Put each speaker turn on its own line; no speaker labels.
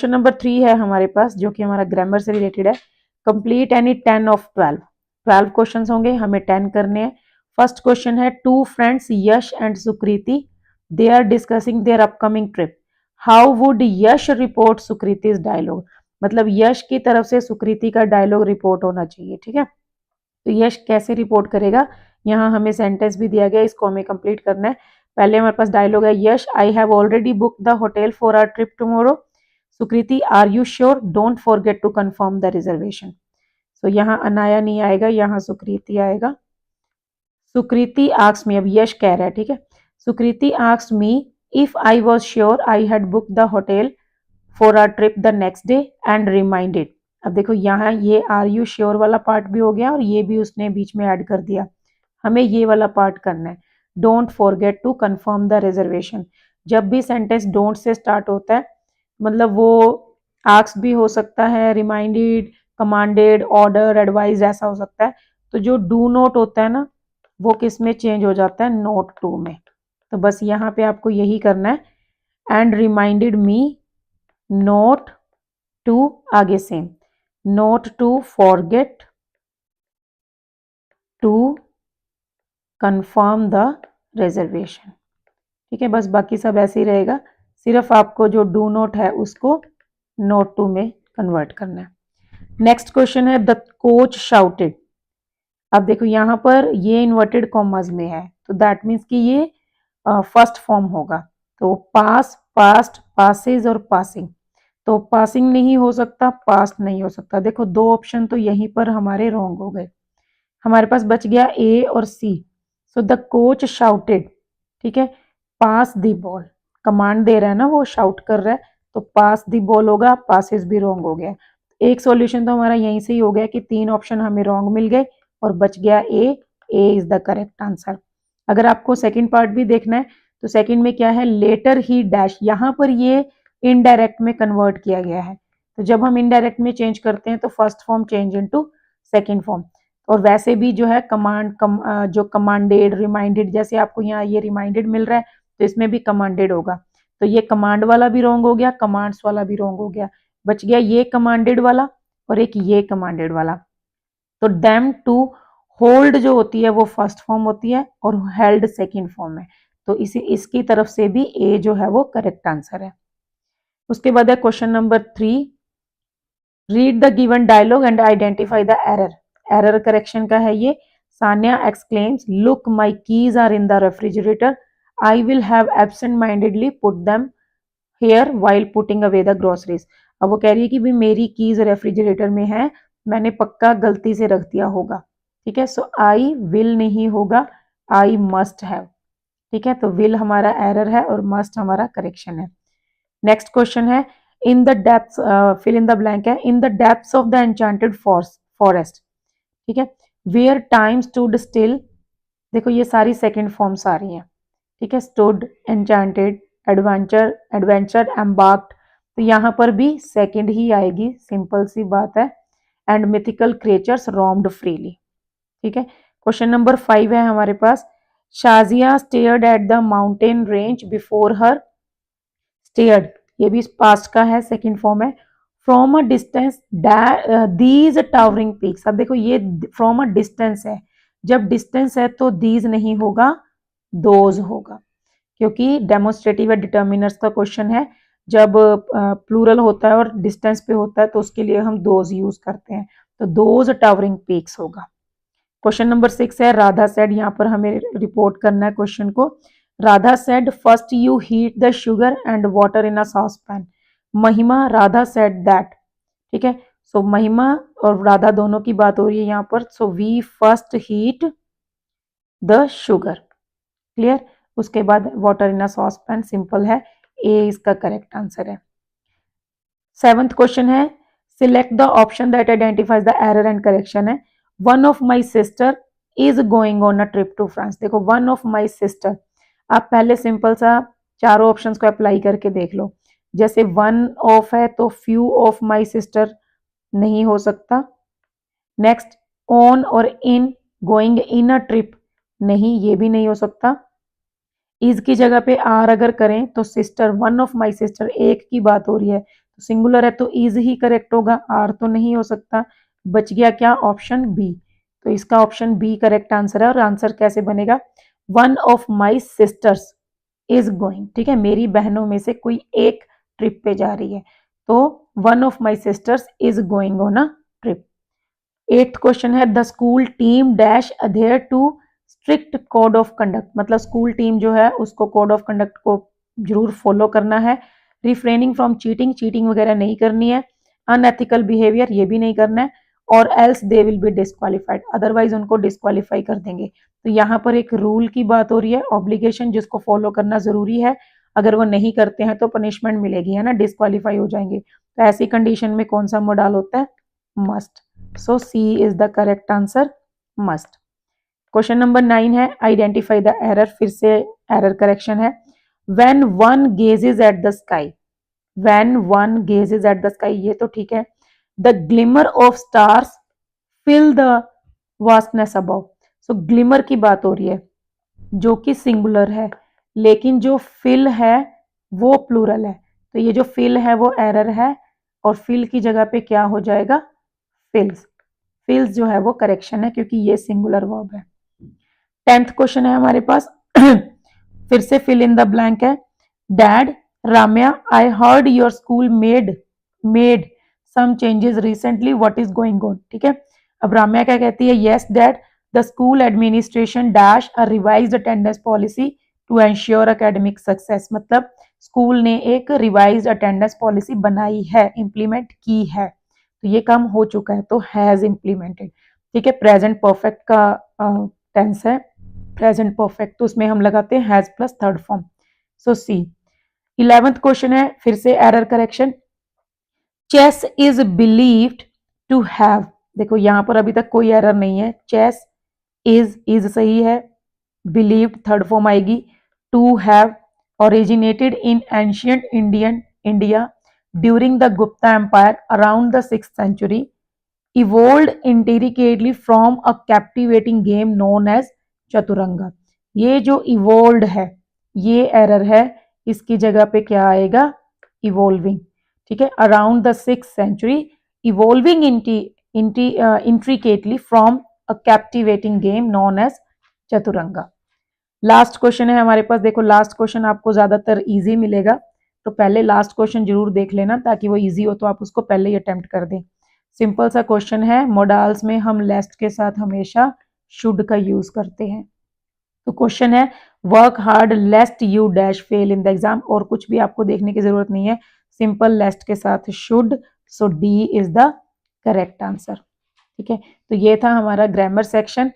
Question number 3 है हमारे पास, जो कि हमारा ग्रामर से रिलेटेड है। Complete any 10 of 12। 12 क्वेश्चन होंगे, हमें 10 करने हैं। फर्स्ट क्वेश्चन है, two friends Yash and Sukriti, they are discussing their upcoming trip, how would Yash report Sukriti's dialogue. मतलब यश की तरफ से सुकृति का डायलॉग रिपोर्ट होना चाहिए, ठीक है। तो यश कैसे रिपोर्ट करेगा, यहाँ हमें सेंटेंस भी दिया गया, इसको हमें कंप्लीट करना है। पहले हमारे पास डायलॉग है, Yash I have already book the hotel for our trip tomorrow, Sukriti are you sure, don't forget to confirm the reservation. तो यहाँ अनाया नहीं आएगा, यहाँ सुकृति आएगा। सुकृति आस्क्स मी, अब यश कह रहा है, ठीक है। Sukriti asks me if I was sure I had book the hotel for our trip the next day and reminded. अब देखो यहाँ ये आर यू श्योर वाला पार्ट भी हो गया और ये भी उसने बीच में ऐड कर दिया। हमें ये वाला पार्ट करना है, don't forget to confirm the reservation. जब भी सेंटेंस डोंट से स्टार्ट होता है, मतलब वो आस्क भी हो सकता है, रिमाइंडेड, कमांडेड, ऑर्डर, एडवाइज, ऐसा हो सकता है। तो जो डू नोट होता है ना, वो किस में चेंज हो जाता है, नोट टू में। तो बस यहाँ पे आपको यही करना है, and reminded me not to, आगे same, not to forget to confirm the reservation, ठीक है। बस बाकी सब ऐसे ही रहेगा, सिर्फ आपको जो डू नोट है उसको नोट टू में कन्वर्ट करना है। नेक्स्ट क्वेश्चन है, द कोच शाउटेड। अब देखो यहाँ पर ये इन्वर्टेड कॉमास में है, तो दैट मीन्स कि ये फर्स्ट फॉर्म होगा। तो पास, पास्ट, पासेज और पासिंग। तो पासिंग नहीं हो सकता, पास्ट नहीं हो सकता। देखो दो ऑप्शन तो यहीं पर हमारे रॉन्ग हो गए। हमारे पास बच गया ए और सी। सो द कोच शाउटेड, ठीक है, पास द बॉल, कमांड दे रहा है ना, वो शाउट कर रहा है, तो पास द बॉल होगा, पासेस भी रॉन्ग हो गया। एक सॉल्यूशन तो हमारा यहीं से ही हो गया कि तीन ऑप्शन हमें रॉन्ग मिल गए और बच गया ए इज द करेक्ट आंसर। अगर आपको सेकंड पार्ट भी देखना है तो सेकंड में क्या है, लेटर ही डैश, यहाँ पर ये इनडायरेक्ट में कन्वर्ट किया गया है। तो जब हम इनडायरेक्ट में चेंज करते हैं तो first form change into second form. और वैसे भी जो है जो कमांडेड, रिमाइंडेड, जैसे आपको यहाँ ये रिमाइंडेड मिल रहा है तो इसमें भी कमांडेड होगा। तो ये कमांड वाला भी रॉन्ग हो गया, कमांड्स वाला भी रॉन्ग हो गया, बच गया ये कमांडेड वाला और एक ये कमांडेड वाला। तो डेम टू होल्ड जो होती है वो फर्स्ट फॉर्म होती है और हेल्ड सेकंड फॉर्म है। तो इसकी तरफ से भी ए जो है वो करेक्ट आंसर है। उसके बाद है question number 3, read the given dialogue and identify the error. Error correction का है ये। Sanya exclaims, look my keys are in the refrigerator, I will have absent mindedly put them here while putting away the groceries. अब वो कह रही है कि भी मेरी कीज रेफ्रिजरेटर में है, मैंने पक्का गलती से रख दिया होगा, ठीक है। सो आई विल नहीं होगा, आई मस्ट हैव, ठीक है। तो विल हमारा एरर है और मस्ट हमारा करेक्शन है। नेक्स्ट क्वेश्चन है, in the depths, fill in the blank है, in the depths of the enchanted forest, ठीक है, वेयर टाइम स्टूड स्टिल। देखो ये सारी सेकंड फॉर्म्स आ रही हैं, ठीक है, stood, enchanted, adventure, adventure, embarked, तो यहाँ पर भी सेकंड ही आएगी, सिंपल सी बात है। And mythical creatures roamed freely, ठीक है। क्वेश्चन नंबर 5 है हमारे पास, Shazia stared at the mountain range before her, stared ये भी पास्ट का है, सेकंड फॉर्म है। From a distance these towering peaks. अब देखो ये फ्रॉम अ डिस्टेंस है, जब डिस्टेंस है तो दीज नहीं होगा, दोज होगा, क्योंकि डेमोन्स्ट्रेटिव या डिटर्मिनर्स का क्वेश्चन है। जब प्लूरल होता है और डिस्टेंस पे होता है तो उसके लिए हम दोज यूज करते हैं, तो दोज टावरिंग पीक्स होगा। क्वेश्चन नंबर 6 है, राधा सेड, यहाँ पर हमें रिपोर्ट करना है क्वेश्चन को। Radha said, first you heat the sugar and water in a sauce pan. महिमा, राधा सेड दैट, ठीक है। सो महिमा और राधा दोनों की बात हो रही है यहाँ पर। So we first heat the sugar, clear. उसके बाद water in a sauce pan, simple है, ए इसका करेक्ट आंसर है। 7th क्वेश्चन है, select the option that identifies the error and correction है। One of my sister is going on a trip to France. देखो one of my sister, आप पहले simple सा चारों ऑप्शंस को अप्लाई करके देख लो। जैसे वन ऑफ है तो फ्यू ऑफ माई सिस्टर नहीं हो सकता। नेक्स्ट ऑन और इन, गोइंग इन अ ट्रिप नहीं, ये भी नहीं हो सकता। इज की जगह पे आर अगर करें तो sister, one of my sister, एक की बात हो रही है सिंगुलर है तो इज ही करेक्ट होगा, आर तो नहीं हो सकता। बच गया क्या? Option B. तो इसका ऑप्शन बी करेक्ट आंसर है। और आंसर कैसे बनेगा? One of my sisters is going, ठीक है, मेरी बहनों में से कोई एक ट्रिप पे जा रही है, तो one of my sisters is going on a trip. 8th question है the school team dash adhere to strict code of conduct, मतलब स्कूल टीम जो है उसको कोड ऑफ कंडक्ट को जरूर फॉलो करना है। रिफ्रेनिंग फ्रॉम चीटिंग, चीटिंग वगैरह नहीं करनी है। अनएथिकल बिहेवियर, ये भी नहीं करना है। और else they will be disqualified, otherwise उनको डिस्क्वालीफाई कर देंगे। तो यहाँ पर एक रूल की बात हो रही है, ऑब्लिगेशन जिसको फॉलो करना जरूरी है, अगर वो नहीं करते हैं तो पनिशमेंट मिलेगी, है ना, डिस्क्वालीफाई हो जाएंगे। तो ऐसी कंडीशन में कौन सा मोडाल होता है? Must. So see is the correct answer, must. Question number 9 है आइडेंटिफाई द एरर, फिर से एरर करेक्शन है। When one gazes at the sky, when one gazes at the sky, ये तो ठीक है। The glimmer of stars fill the vastness above, so glimmer की बात हो रही है जो कि सिंगुलर है, लेकिन जो फिल है वो प्लूरल है, तो ये जो फिल है वो एरर है, और फिल की जगह पे क्या हो जाएगा? फिल्स। फिल्स जो है वो करेक्शन है क्योंकि ये सिंगुलर वर्ब है। 10th क्वेश्चन है हमारे पास फिर से फिल इन द ब्लैंक है। Dad, Ramya, I heard your school made some changes recently, what is going on, ठीक है। अब राम्या क्या कहती है? Yes dad, the school administration dash a revised attendance policy to ensure academic success, मतलब school ने एक रिवाइज्ड अटेंडेंस पॉलिसी बनाई है, इंप्लीमेंट की है, तो ये काम हो चुका है, तो हैज इंप्लीमेंटेड, ठीक है। प्रेजेंट परफेक्ट का टेंस है प्रेजेंट परफेक्ट, तो उसमें हम लगाते हैं has plus third form, so see. 11th question है फिर से error correction. Chess is believed to have, देखो यहां पर अभी तक कोई एरर नहीं है, चेस इज सही है, बिलीव्ड थर्ड फॉर्म आएगी, to have originated in ancient India during the Gupta Empire around the 6th century, evolved intricately from a captivating game known as chaturanga। ये जो evolved है ये एरर है, इसकी जगह पे क्या आएगा? evolving, ठीक है। around the 6th century, evolving intricately from a captivating game known as chaturanga। Last question है हमारे पास, देखो लास्ट क्वेश्चन आपको ज्यादातर इजी मिलेगा, तो पहले लास्ट क्वेश्चन जरूर देख लेना ताकि वो इजी हो तो आप उसको पहले ही अटेम्प्ट कर दें। सिंपल सा क्वेश्चन है, मोडाल्स में हम लेस्ट के साथ हमेशा शुड का यूज करते हैं। तो क्वेश्चन है work hard लेस्ट you dash fail in the exam, और कुछ भी आपको देखने की जरूरत नहीं है, सिंपल लेस्ट के साथ should, so D is the correct answer, ठीक है। तो ये था हमारा ग्रामर सेक्शन।